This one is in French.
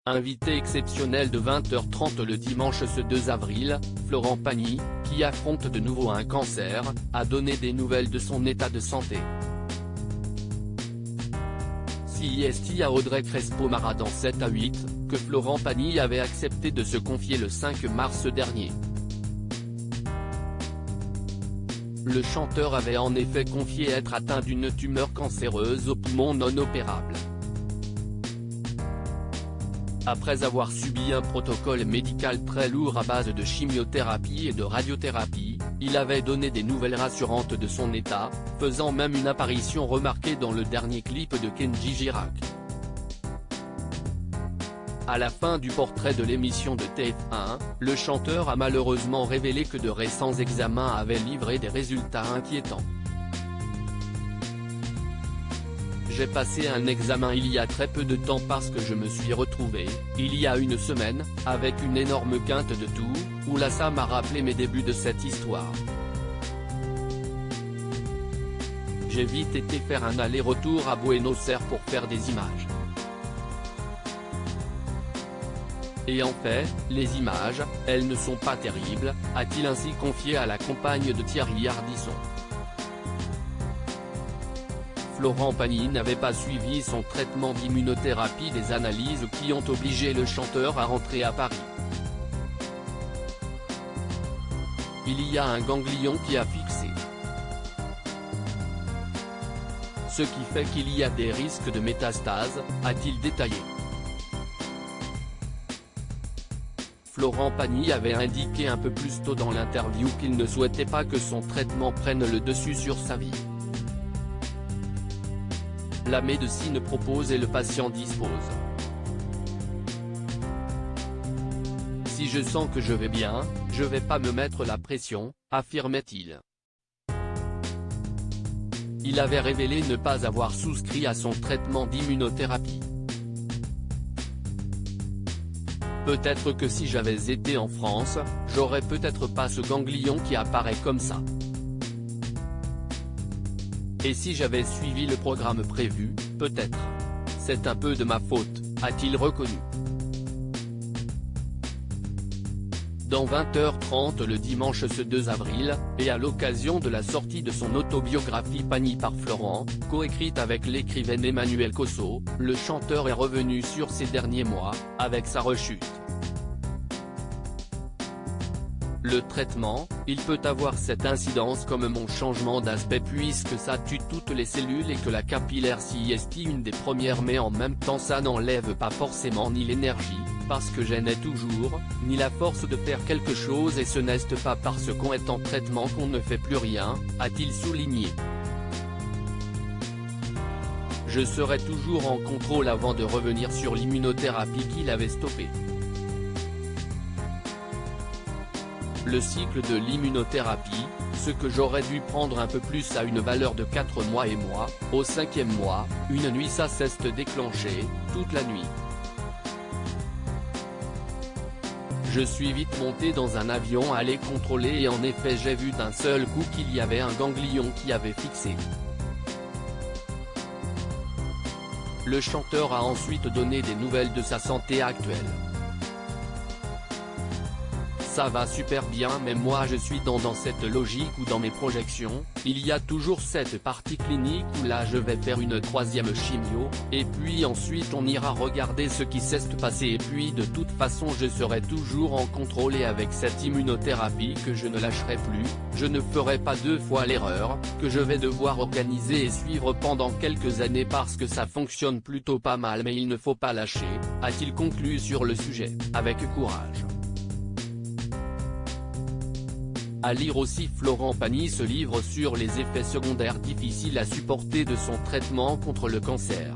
Invité exceptionnel de 20h30 le dimanche ce 2 avril, Florent Pagny, qui affronte de nouveau un cancer, a donné des nouvelles de son état de santé. CIST à Audrey Crespo-Mara dans 7 à 8, que Florent Pagny avait accepté de se confier le 5 mars dernier. Le chanteur avait en effet confié être atteint d'une tumeur cancéreuse au poumon non opérable. Après avoir subi un protocole médical très lourd à base de chimiothérapie et de radiothérapie, il avait donné des nouvelles rassurantes de son état, faisant même une apparition remarquée dans le dernier clip de Kenji Girac. À la fin du portrait de l'émission de TF1, le chanteur a malheureusement révélé que de récents examens avaient livré des résultats inquiétants. J'ai passé un examen il y a très peu de temps parce que je me suis retrouvé, il y a une semaine, avec une énorme quinte de toux, où là ça m'a rappelé mes débuts de cette histoire. J'ai vite été faire un aller-retour à Buenos Aires pour faire des images. Et en fait, les images, elles ne sont pas terribles, a-t-il ainsi confié à la compagne de Thierry Ardisson. Florent Pagny n'avait pas suivi son traitement d'immunothérapie, des analyses qui ont obligé le chanteur à rentrer à Paris. Il y a un ganglion qui a fixé. Ce qui fait qu'il y a des risques de métastase, a-t-il détaillé. Florent Pagny avait indiqué un peu plus tôt dans l'interview qu'il ne souhaitait pas que son traitement prenne le dessus sur sa vie. La médecine propose et le patient dispose. Si je sens que je vais bien, je vais pas me mettre la pression, affirmait-il. Il avait révélé ne pas avoir souscrit à son traitement d'immunothérapie. Peut-être que si j'avais été en France, j'aurais peut-être pas ce ganglion qui apparaît comme ça. Et si j'avais suivi le programme prévu, peut-être. C'est un peu de ma faute, a-t-il reconnu. Dans 20h30 le dimanche ce 2 avril, et à l'occasion de la sortie de son autobiographie Pagny par Florent, coécrite avec l'écrivaine Emmanuelle Cosso, le chanteur est revenu sur ces derniers mois, avec sa rechute. Le traitement, il peut avoir cette incidence comme mon changement d'aspect puisque ça tue toutes les cellules et que la capillaire CIST une des premières mais en même temps ça n'enlève pas forcément ni l'énergie, parce que je n'ai toujours, ni la force de faire quelque chose et ce n'est pas parce qu'on est en traitement qu'on ne fait plus rien, a-t-il souligné. Je serai toujours en contrôle avant de revenir sur l'immunothérapie qu'il avait stoppée. Le cycle de l'immunothérapie, ce que j'aurais dû prendre un peu plus à une valeur de 4 mois et moi, au 5e mois, une nuit ça s'est déclenché, toute la nuit. Je suis vite monté dans un avion à aller contrôler et en effet j'ai vu d'un seul coup qu'il y avait un ganglion qui avait fixé. Le chanteur a ensuite donné des nouvelles de sa santé actuelle. Ça va super bien mais moi je suis dans cette logique où dans mes projections, il y a toujours cette partie clinique où là je vais faire une 3e chimio, et puis ensuite on ira regarder ce qui s'est passé et puis de toute façon je serai toujours en contrôle et avec cette immunothérapie que je ne lâcherai plus, je ne ferai pas 2 fois l'erreur, que je vais devoir organiser et suivre pendant quelques années parce que ça fonctionne plutôt pas mal mais il ne faut pas lâcher, a-t-il conclu sur le sujet, avec courage. À lire aussi Florent Pagny se livre sur les effets secondaires difficiles à supporter de son traitement contre le cancer.